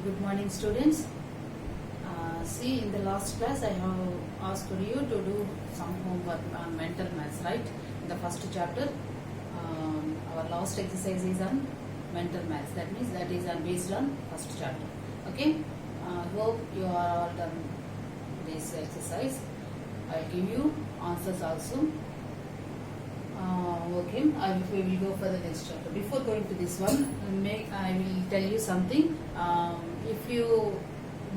Good morning, students. See, in the last class, I have asked you to do some homework on mental maths, right? In the first chapter, our last exercise is on mental maths. That means that is based on first chapter. Okay. Hope you are all done this exercise. I'll give you answers also. Okay, we will go for the next chapter. Before going to this one, I will tell you something. If you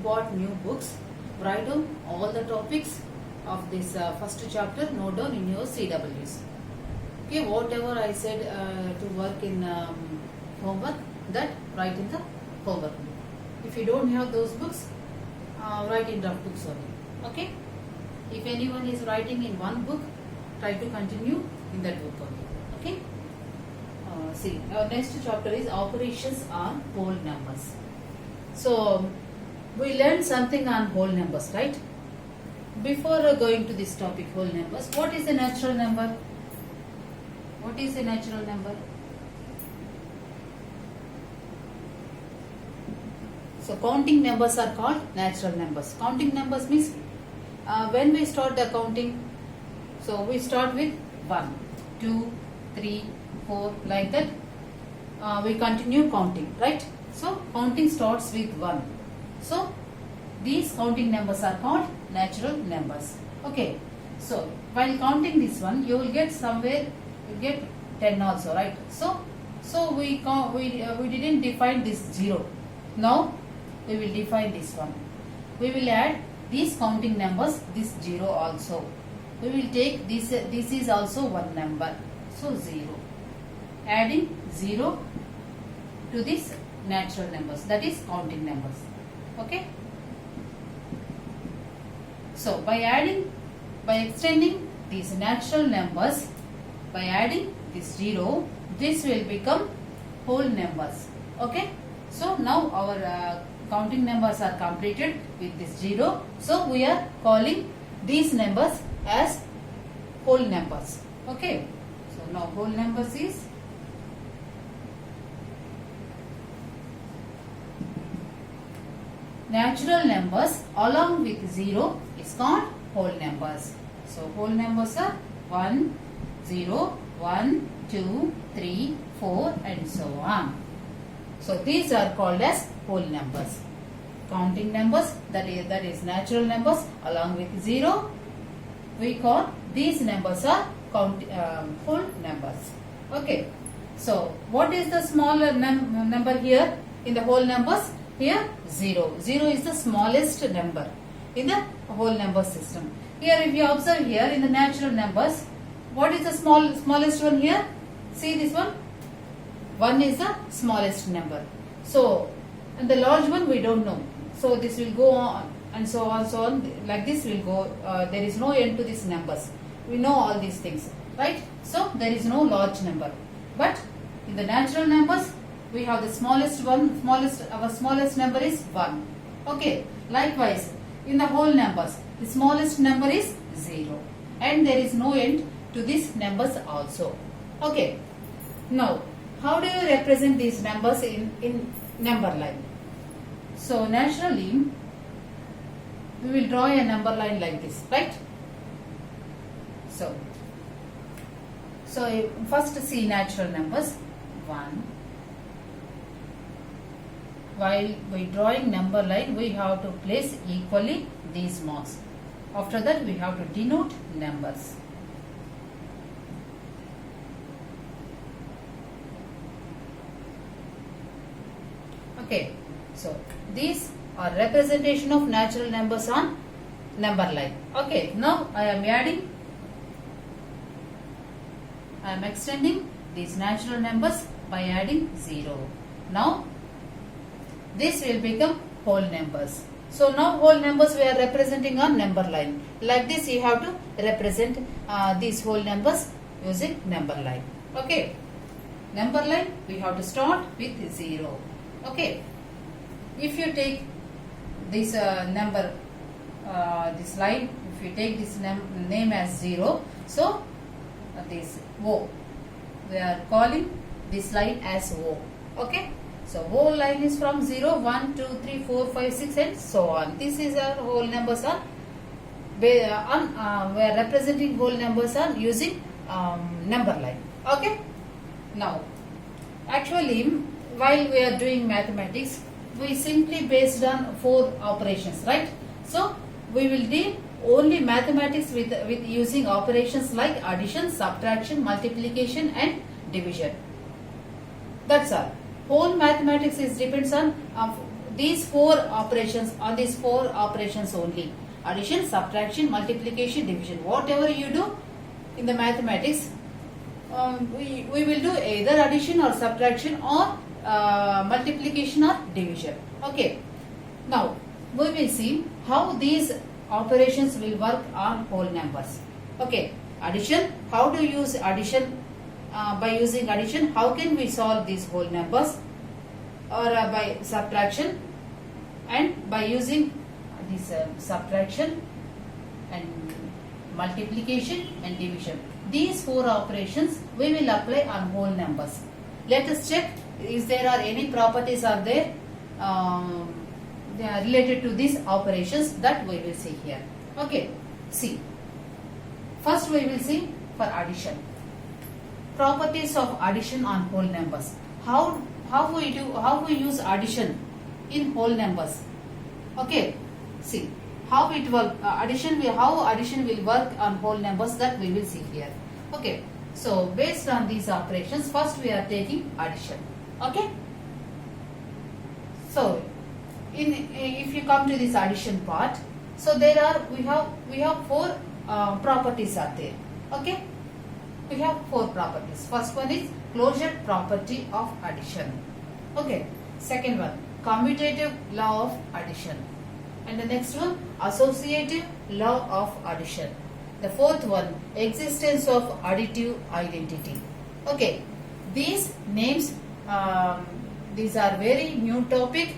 bought new books, write down all the topics of this first chapter, note down in your CWs. Okay, whatever I said to work in homework, that write in the homework book. If you don't have those books, write in draft books only. Okay. If anyone is writing in one book, try to continue in that book only. Okay. See, our next chapter is operations on whole numbers. So we learned something on whole numbers, right? Before going to this topic, whole numbers, what is a natural number? What is a natural number? So counting numbers are called natural numbers. Counting numbers means when we start the counting, so we start with 1, 2, 3, 4, like that. We continue counting, right? So counting starts with 1. So these counting numbers are called natural numbers. Okay. So while counting this one, you will get somewhere, you get 10 also, right? So we didn't define this 0. Now we will define this one. We will add these counting numbers, this 0 also. We will take this is also one number. So 0. Adding 0 to this natural numbers, that is counting numbers. Okay. So by extending these natural numbers, by adding this 0, this will become whole numbers. Okay. So now our counting numbers are completed with this 0. So we are calling these numbers as whole numbers. Okay. So now whole numbers is natural numbers along with 0 is called whole numbers. So whole numbers are 1, 0, 1, 2, 3, 4 and so on. So these are called as whole numbers. Counting numbers, that is natural numbers along with 0, we call these numbers are whole numbers. Okay. So what is the smaller number here in the whole numbers? Here 0. 0 is the smallest number in the whole number system. Here if you observe here in the natural numbers, what is the smallest one here? See this one? 1 is the smallest number. So and the large one we don't know. So this will go on and so on. Like this will go. There is no end to these numbers. We know all these things, right? So there is no large number. But in the natural numbers, we have the smallest one. Our smallest number is 1. Okay. Likewise, in the whole numbers, the smallest number is 0, and there is no end to these numbers also. Okay. Now, how do you represent these numbers in number line? So naturally, we will draw a number line like this, right? So first see natural numbers 1. While we drawing number line, we have to place equally these marks. After that, we have to denote numbers. Okay. So these are representation of natural numbers on number line. Okay. Now I am extending these natural numbers by adding 0. Now this will become whole numbers. So now whole numbers we are representing on number line. Like this you have to represent these whole numbers using number line. Okay. Number line we have to start with 0. Okay. If you take this number, this line, if you take this name as 0, so this O, we are calling this line as O. Okay. So whole line is from 0, 1, 2, 3, 4, 5, 6 and so on. This is our whole numbers are we are representing whole numbers are using number line. Okay. Now, actually, while we are doing mathematics, we simply based on 4 operations, right? So we will deal only mathematics with using operations like addition, subtraction, multiplication and division. That's all. Whole mathematics is depends on these 4 operations, only. Addition, subtraction, multiplication, division. Whatever you do in the mathematics, we will do either addition or subtraction or multiplication or division. Okay. Now we will see how these operations will work on whole numbers. Okay. Addition. How to use addition? By using addition, how can we solve these whole numbers? Or by subtraction, and by using this subtraction and multiplication and division. These 4 operations we will apply on whole numbers. Let us check is there are any properties are there they are related to these operations that we will see here. Okay, see. First we will see for addition. Properties of addition on whole numbers. How we use addition in whole numbers. Okay, see how it will how addition will work on whole numbers, that we will see here. Okay, so based on these operations, first we are taking addition. Okay, so if you come to this addition part, so there are we have 4 properties are there. Okay, we have 4 properties. First one is closure property of addition. Okay, second one commutative law of addition, and the next one associative law of addition. The fourth one existence of additive identity. Okay, these names these are very new topic,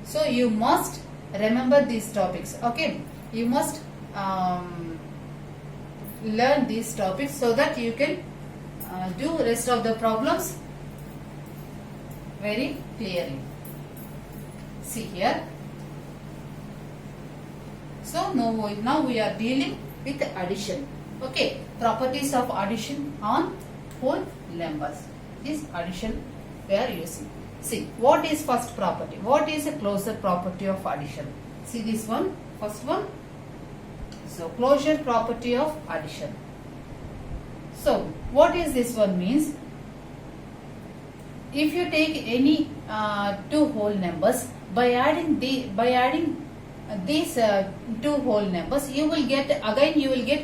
so you must remember these topics. Okay, you must learn these topics so that you can do rest of the problems very clearly. See here. So now we are dealing with addition. Okay, properties of addition on whole numbers. This addition we are using. See, what is first property? What is a closure property of addition? See this one, first one. So closure property of addition. So what is this one means? If you take any 2 whole numbers, by adding these 2 whole numbers, you will get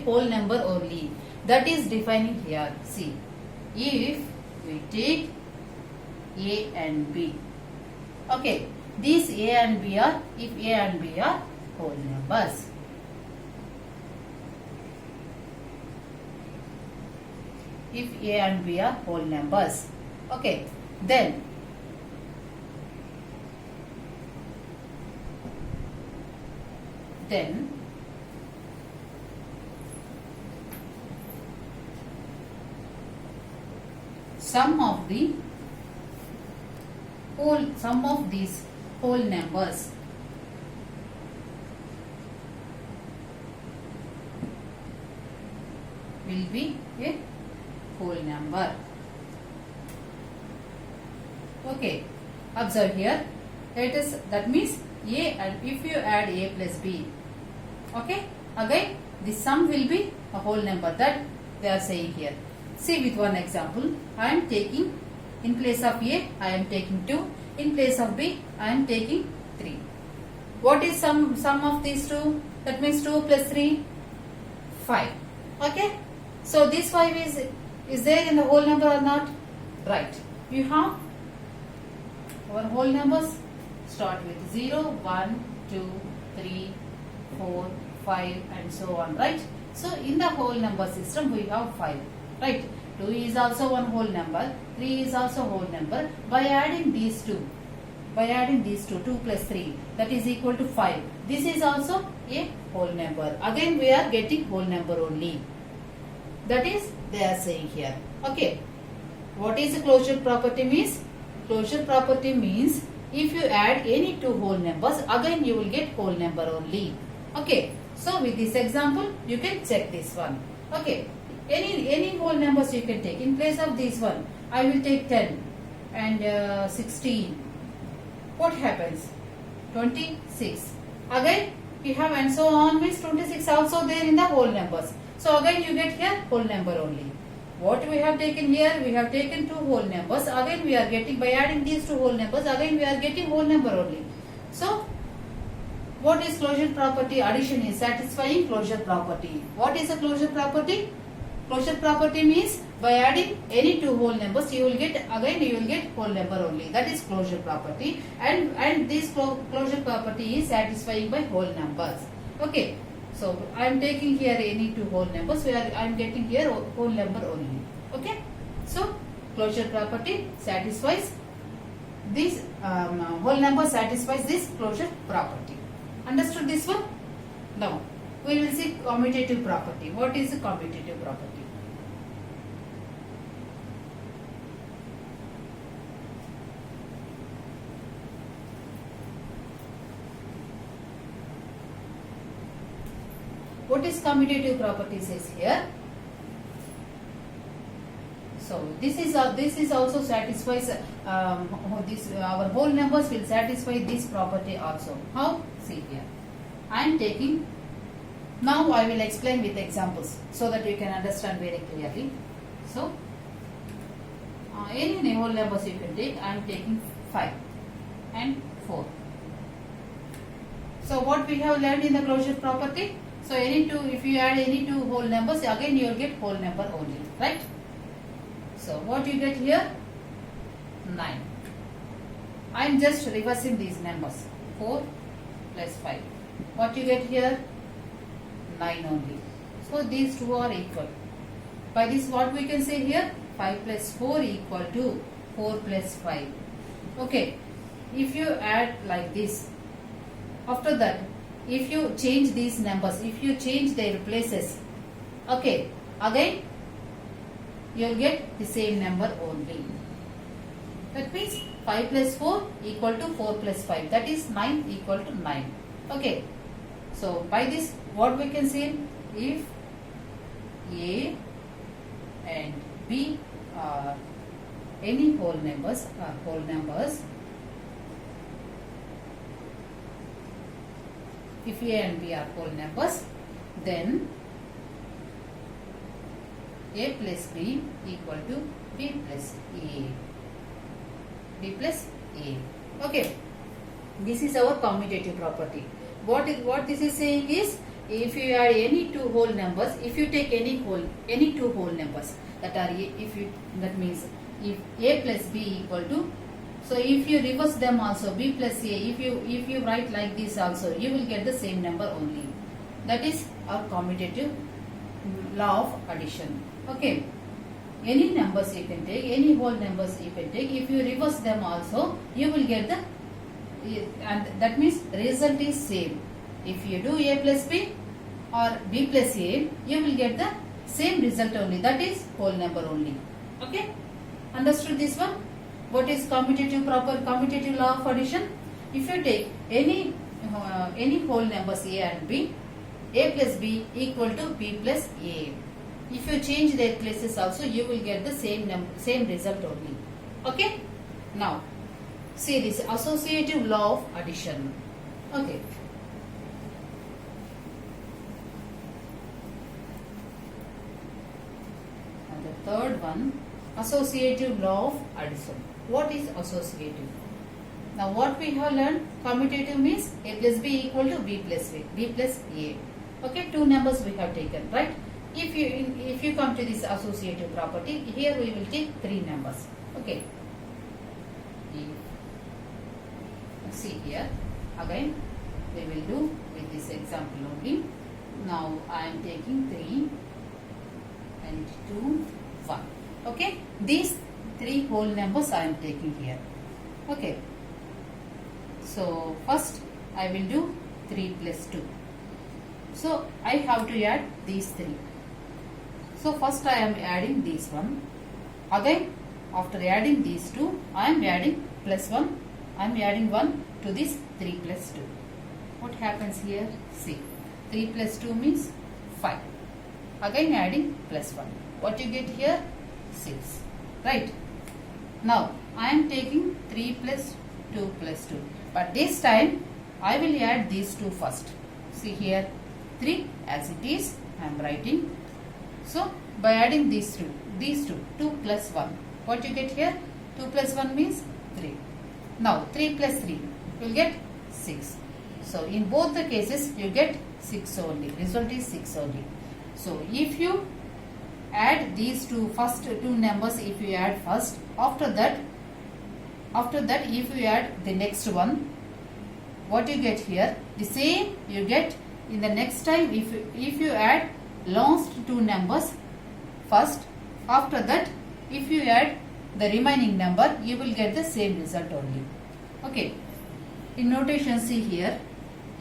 whole number only. That is defining here. See, if we take A and B, okay, these A and B are whole numbers. If A and B are whole numbers, okay, then sum of these whole numbers will be a whole number. Okay, observe here. That means A, and if you add A plus B, okay, again the sum will be a whole number, that they are saying here. See with one example. I am taking, in place of A I am taking 2, in place of B I am taking 3. What is sum of these 2? That means 2 plus 3, 5. Okay, so this 5 is there in the whole number or not? Right. You have our whole numbers start with 0, 1, 2, 3, 4, 5 and so on, right? So in the whole number system we have 5, right? 2 is also one whole number, 3 is also whole number. By adding these 2, 2 plus 3, that is equal to 5. This is also a whole number. Again we are getting whole number only. That is they are saying here. Okay, what is the closure property means? closure property means if you add any two whole numbers, again you will get whole number only. Okay. So with this example, you can check this one. Okay. Any whole numbers you can take. In place of this one, I will take 10 and 16. What happens? 26. Again we have and so on means 26 also there in the whole numbers. So again you get here whole number only. What we have taken here, we have taken two whole numbers. Again we are getting, by adding these two whole numbers, again we are getting whole number only. So what is closure property? Addition is satisfying closure property. What is a closure property? Closure property means by adding any two whole numbers, you will get whole number only. That is closure property, and this closure property is satisfying by whole numbers. Okay. So I am taking here any two whole numbers where I am getting here whole number only. Okay. So closure property satisfies this whole number satisfies this closure property. Understood this one? Now we will see commutative property. What is a commutative property? What is commutative property says here? So this is also satisfies our whole numbers will satisfy this property also. How? See here. I am taking. Now I will explain with examples so that you can understand very clearly. So any whole numbers you can take. I am taking 5 and 4. So what we have learned in the closure property? So any two, if you add any two whole numbers, again you will get whole number only, right? So what you get here? 9. I am just reversing these numbers. 4 plus 5. What you get here? 9 only. So these two are equal. By this what we can say here? 5 plus 4 equal to 4 plus 5. Okay. If you add like this, after that, if you change these numbers, if you change their places, okay, again you will get the same number only. That means 5 plus 4 equal to 4 plus 5. That is 9 equal to 9. Okay. So by this what we can say, if A and B are any whole numbers, if A and B are whole numbers, then A plus B equal to B plus A. B plus A. Okay. This is our commutative property. What this is saying is, if you add any two whole numbers, if you take any two whole numbers that are that means if A plus B equal to, so if you reverse them also, B plus A, if you write like this also, you will get the same number only. That is our commutative law of addition. Okay. Any numbers you can take, any whole numbers you can take, if you reverse them also, you will get the, and that means result is same. If you do A plus B or B plus A, you will get the same result only. That is whole number only. Okay. Understood this one? What is commutative law of addition? If you take any whole numbers A and B, A plus B equal to B plus A. If you change their places also, you will get the same result only. Okay. Now see this associative law of addition. Okay. And the third one, associative law of addition. What is associative? Now what we have learned, commutative means A plus B equal to B plus A. Okay, two numbers we have taken, right? If you come to this associative property, here we will take three numbers. Okay. See here, again we will do with this example only. Now I am taking 3 and 2, 1. Okay, these three whole numbers I am taking here. Okay, so first I will do 3 plus 2. So I have to add these three. So first I am adding this one. Again after adding these two, I am adding plus 1. I am adding 1 to this 3 plus 2. What happens here? See, 3 plus 2 means 5. Again adding plus 1. What you get here? 6. Right? Now, I am taking 3 plus 2 plus 2. But this time, I will add these two first. See here, 3 as it is, I am writing. So, by adding these two, 2 plus 1. What you get here? 2 plus 1 means 3. Now, 3 plus 3, you will get 6. So, in both the cases, you get 6 only. Result is 6 only. So, if you add these two first two numbers, if you add first, after that if you add the next one, what you get here? The same you get in the next time if you add last two numbers first, after that if you add the remaining number, you will get the same result only. Okay. In notation, see here,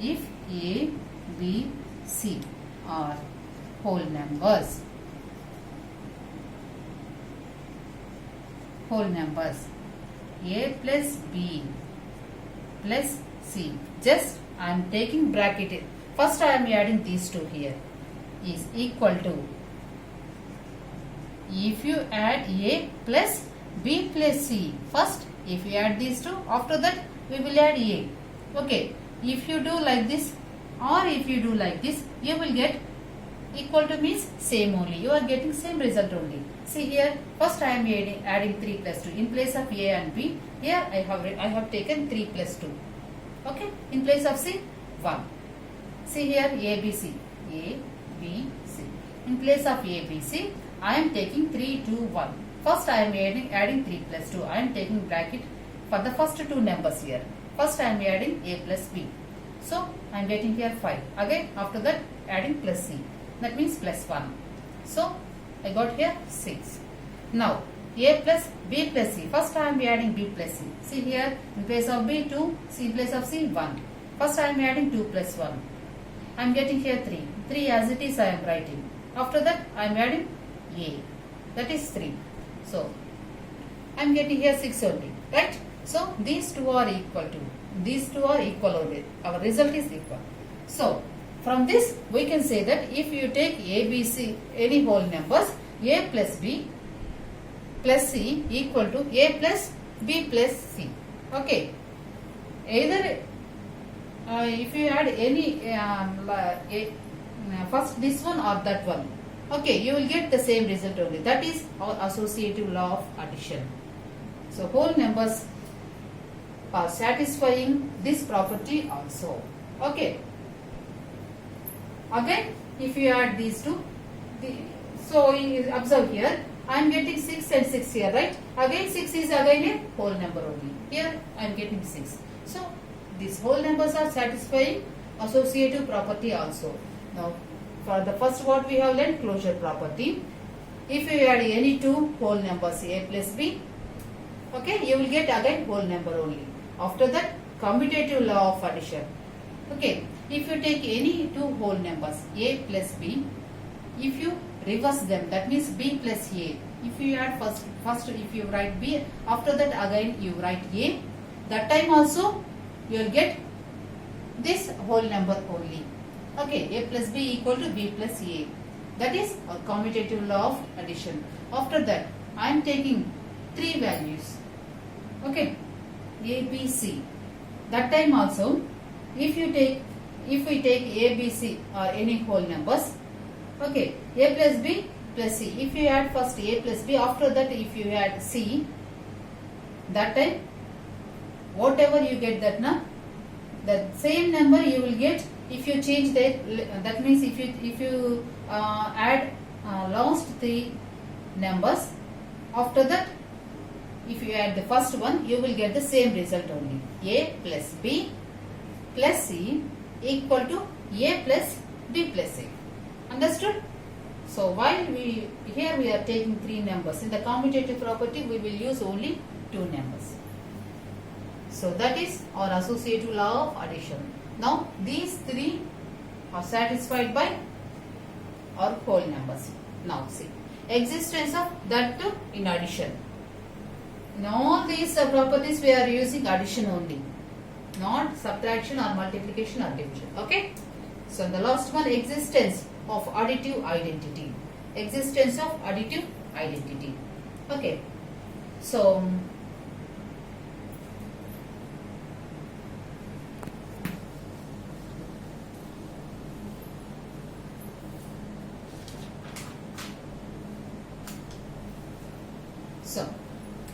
if A, B, C are whole numbers, A plus B plus C, just I am taking bracket. First I am adding these two here, is equal to, if you add A plus B plus C, first if you add these two, after that we will add A. Okay, if you do like this or if you do like this, you will get equal to means same only. You are getting same result only. See here, first I am adding 3 plus 2. In place of A and B, here I have taken 3 plus 2. Okay, in place of C, 1. See here, A, B, C. A, B, C. In place of A, B, C, I am taking 3, 2, 1. First I am adding 3 plus 2. I am taking bracket for the first two numbers here. First I am adding A plus B. So, I am getting here 5. Again, after that, adding plus C. That means plus 1. So, I got here 6. Now, A plus B plus C. First I am adding B plus C. See here, in place of B, 2. C in place of C, 1. First I am adding 2 plus 1. I am getting here 3. 3 as it is I am writing. After that, I am adding A. That is 3. So, I am getting here 6 only. Right? So, these two are equal to. These two are equal only. Our result is equal. So, from this, we can say that if you take A, B, C, any whole numbers, A plus B plus C equal to A plus B plus C. Okay. Either if you add any first this one or that one, okay, you will get the same result only. That is our associative law of addition. So, whole numbers are satisfying this property also. Okay. Again, if you add these two, so you observe here, I am getting 6 and 6 here, right? Again 6 is again a whole number only. Here I am getting 6. So, these whole numbers are satisfying associative property also. Now, for the first what we have learned, closure property. If you add any two whole numbers, A plus B, okay, you will get again whole number only. After that, commutative law of addition. Okay, if you take any two whole numbers, A plus B, if you reverse them, that means B plus A. If you add first if you write B, after that again you write A, that time also you will get this whole number only. Okay, A plus B equal to B plus A. That is a commutative law of addition. After that, I am taking three values. Okay, A, B, C. That time also, if we take A, B, C or any whole numbers, okay, A plus B plus C. If you add first A plus B, after that if you add C, that time whatever you get that now, the same number you will get if you change that. That means if you add last three numbers, after that if you add the first one, you will get the same result only. A plus B plus C equal to A plus B plus A. Understood? So while here we are taking three numbers, in the commutative property we will use only two numbers. So that is our associative law of addition. Now these three are satisfied by our whole numbers. Now see, existence of that two in addition. In all these properties we are using addition only, not subtraction or multiplication or division. Okay. So the last one, existence of additive identity. Existence of additive identity. Okay. So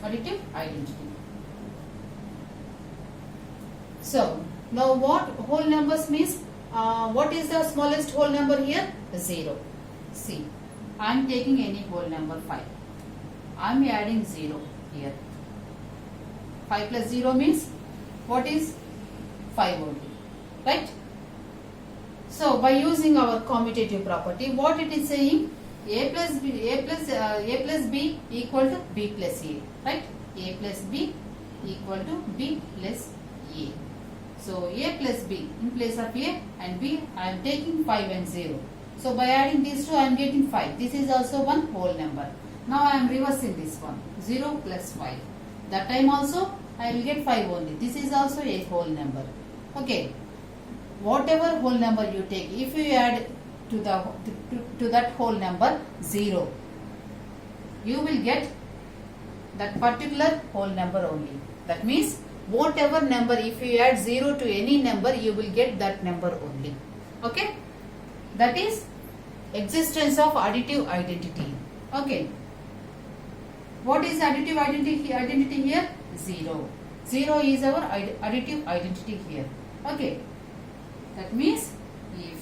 additive identity. So now what whole numbers means? What is the smallest whole number here? 0. See, I am taking any whole number 5. I am adding 0 here. 5 plus 0 means what is 5 only, right? So by using our commutative property, what it is saying? A plus B equal to B plus A, right? A plus B equal to B plus A. So A plus B in place of A and B, I am taking 5 and 0. So by adding these two, I am getting 5. This is also one whole number. Now I am reversing this one. 0 plus 5. That time also I will get 5 only. This is also a whole number. Okay. Whatever whole number you take, if you add to that whole number 0, you will get that particular whole number only. That means whatever number, if you add 0 to any number, you will get that number only. Okay. That is existence of additive identity. Okay. What is additive identity here? 0. 0 is our additive identity here. Okay. That means if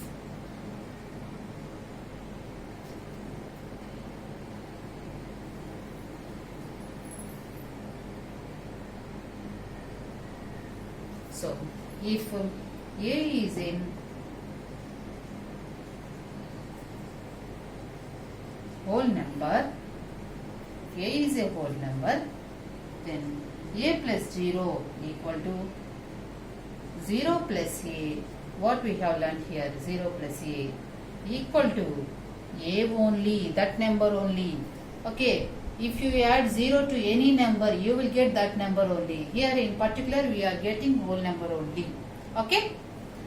so if A is in whole number, A is a whole number, then A plus 0 equal to 0 plus A. What we have learned here, 0 plus A equal to A only, that number only. Okay, if you add 0 to any number, you will get that number only. Here in particular, we are getting whole number only. Okay,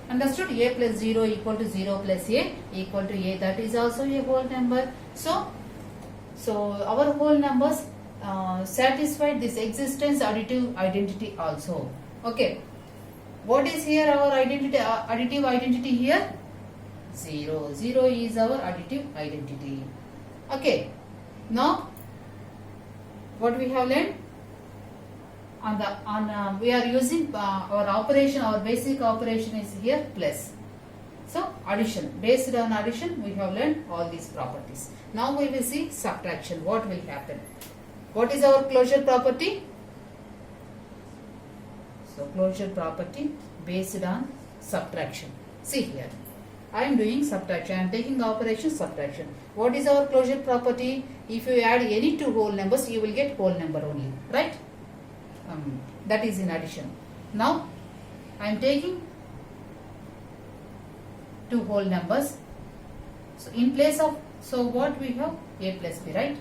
understood? A plus 0 equal to 0 plus A equal to A, that is also a whole number. So our whole numbers satisfied this existence additive identity also. Okay. What is here our identity? Additive identity here? 0. 0 is our additive identity. Okay. Now, what we have learned? We are using our operation. Our basic operation is here plus. So addition. Based on addition, we have learned all these properties. Now we will see subtraction. What will happen? What is our closure property? So closure property based on subtraction. See here, I am doing subtraction. I am taking operation subtraction. What is our closure property? If you add any two whole numbers, you will get whole number only, right? That is in addition. Now I am taking two whole numbers. So in place of, so what we have? A plus B, right?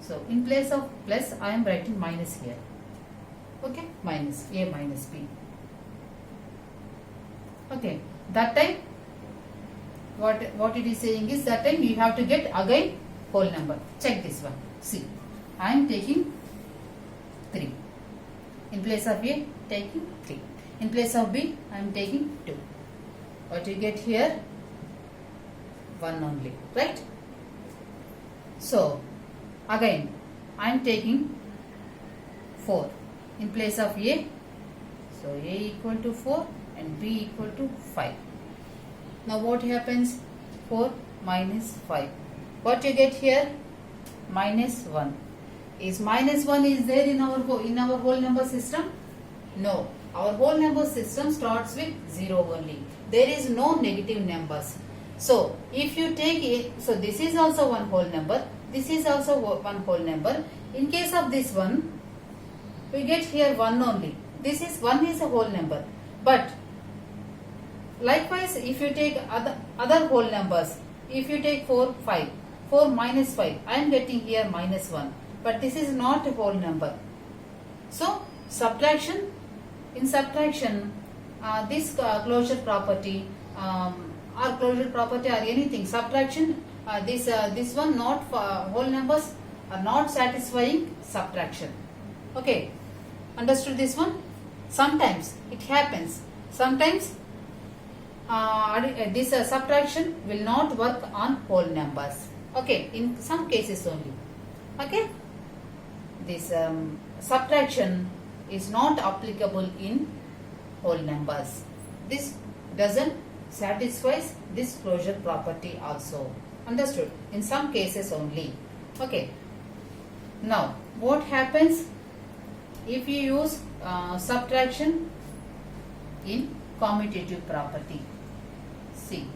So in place of plus, I am writing minus here. Okay, minus A minus B. Okay, that time what it is saying is that time you have to get again whole number. Check this one. See, I am taking 3. In place of A, taking 3. In place of B, I am taking 2. What you get here? 1 only, right? So again I am taking 4. In place of A, so A equal to 4 and B equal to 5. Now what happens? 4 minus 5. What you get here? Minus 1. Is minus 1 is there in our whole number system? No. Our whole number system starts with 0 only. There is no negative numbers. So if you take it, so this is also one whole number. This is also one whole number. In case of this one, we get here 1 only. This is 1 is a whole number. But likewise, if you take other whole numbers, if you take 4, 5, 4 minus 5, I am getting here minus 1. But this is not a whole number. So subtraction, in subtraction, this closure property or closure property or anything, subtraction, this one not whole numbers are not satisfying subtraction. Okay, understood this one? Sometimes it happens. Sometimes this subtraction will not work on whole numbers. Okay, in some cases only. Okay, this subtraction is not applicable in whole numbers. This doesn't satisfy this closure property also. Understood? In some cases only. Okay. Now, what happens if you use subtraction in commutative property? See,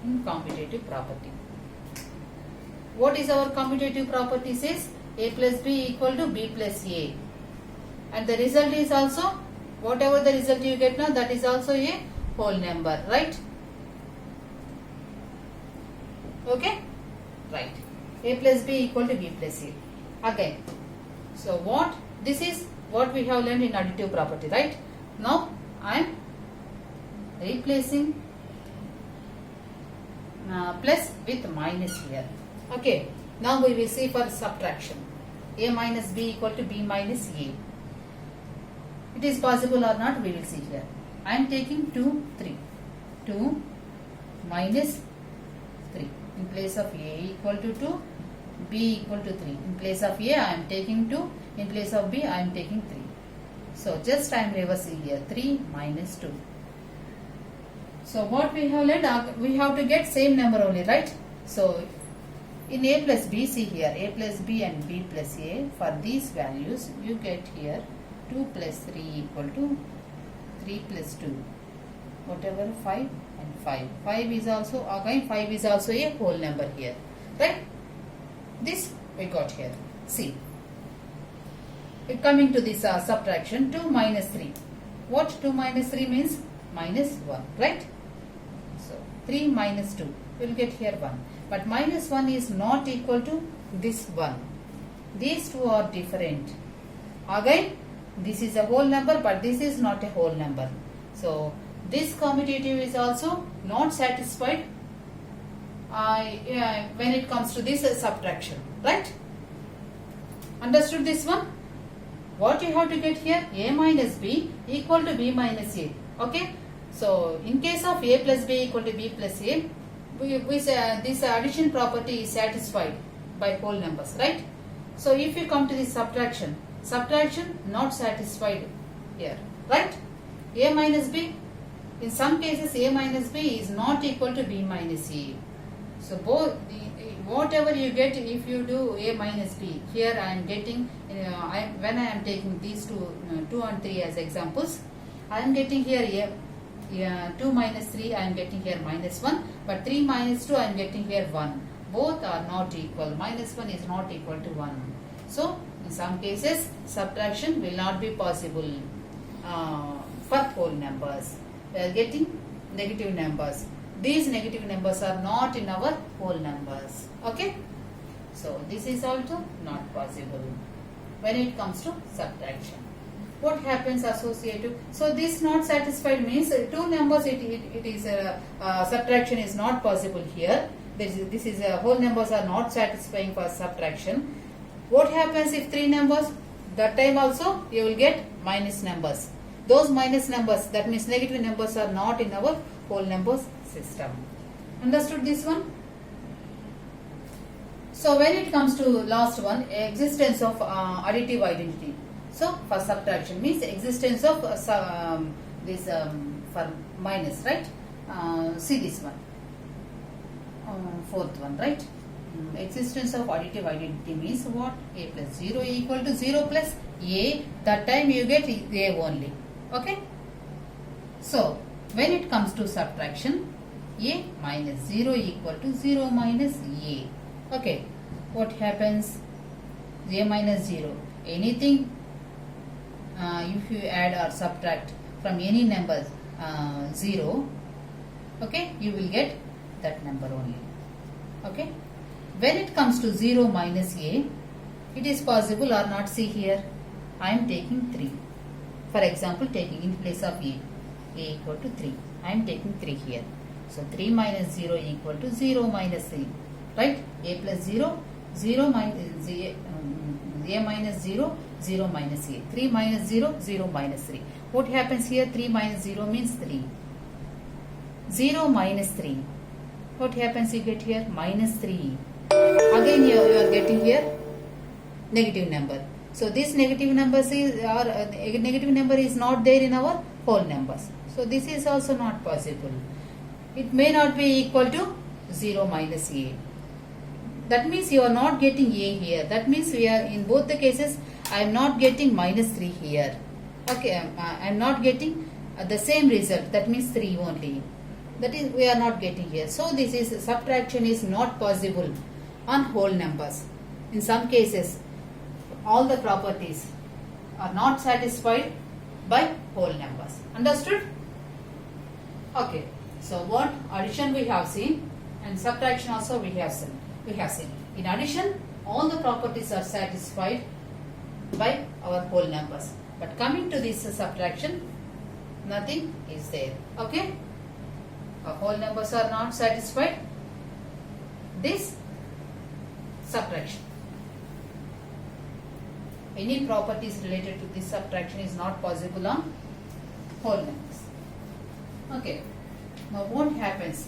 in commutative property. What is our commutative property? Says a plus b equal to b plus a. And the result is also, whatever the result you get now, that is also a whole number, right? Okay? Right. A plus b equal to b plus a. Again. So what? This is what we have learned in additive property, right? Now I am replacing plus with minus here. Okay. Now we will see for subtraction. A minus b equal to b minus a. It is possible or not, we will see here. I am taking 2, 3. 2 minus 3. In place of a equal to 2, b equal to 3. In place of a I am taking 2. In place of b I am taking 3. So just I am reversing here. 3 minus 2. So what we have learned, we have to get same number only, right? So in a plus b, see here, a plus b and b plus a, for these values you get here 2 plus 3 equal to 3 plus 2. Whatever 5 and 5. 5 is also, again 5 is also a whole number here. Right? This we got here. See. Coming to this subtraction, 2 minus 3. What 2 minus 3 means? Minus 1. Right? So 3 minus 2. We will get here 1. But minus 1 is not equal to this 1. These two are different. Again, this is a whole number, but this is not a whole number. So this commutative is also not satisfied when it comes to this subtraction. Right? Understood this one? What you have to get here? A minus b equal to b minus a. Okay? So in case of a plus b equal to b plus a, this addition property is satisfied by whole numbers, right? So if you come to this subtraction not satisfied here, right? A minus b, in some cases a minus b is not equal to b minus a. So both, whatever you get, if you do a minus b, here I am getting, when I am taking these 2 and 3 as examples, I am getting here 2 minus 3 I am getting here minus 1, but 3 minus 2 I am getting here 1. Both are not equal. Minus 1 is not equal to 1. So in some cases subtraction will not be possible for whole numbers. We are getting negative numbers. These negative numbers are not in our whole numbers. Okay? So this is also not possible when it comes to subtraction. What happens associative? So this not satisfied means two numbers it is subtraction is not possible here. This is whole numbers are not satisfying for subtraction. What happens if 3 numbers? That time also you will get minus numbers. Those minus numbers, that means negative numbers, are not in our whole numbers system. Understood this one? So when it comes to last one, existence of additive identity. So for subtraction means existence of this for minus, right? See this one, fourth one, right? Existence of additive identity means what? A plus 0 equal to 0 plus a. That time you get a only. Okay? So when it comes to subtraction, a minus 0 equal to 0 minus a. Okay? What happens? A minus 0. Anything if you add or subtract from any number 0, okay, you will get that number only. Okay? When it comes to 0 minus a, it is possible or not? See here, I am taking 3. For example, taking in place of a equal to 3. I am taking 3 here. So 3 minus 0 equal to 0 minus 3. Right? A plus 0, 0 minus a minus 0, 0 minus a. 3 minus 0, 0 minus 3. What happens here? 3 minus 0 means 3. 0 minus 3. What happens you get here? Minus 3. Again you are getting here negative number. So this negative numbers is or negative number is not there in our whole numbers. So this is also not possible. It may not be equal to 0 minus a. That means you are not getting a here. That means we are in both the cases I am not getting minus 3 here. Okay, I am not getting the same result. That means 3 only. That is we are not getting here. So this is subtraction is not possible on whole numbers. In some cases all the properties are not satisfied by whole numbers. Understood? Okay. So what addition we have seen and subtraction also we have seen. In addition, all the properties are satisfied by our whole numbers. But coming to this subtraction, nothing is there. Okay? Our whole numbers are not satisfied. This subtraction. Any properties related to this subtraction is not possible on whole numbers. Okay. Now what happens?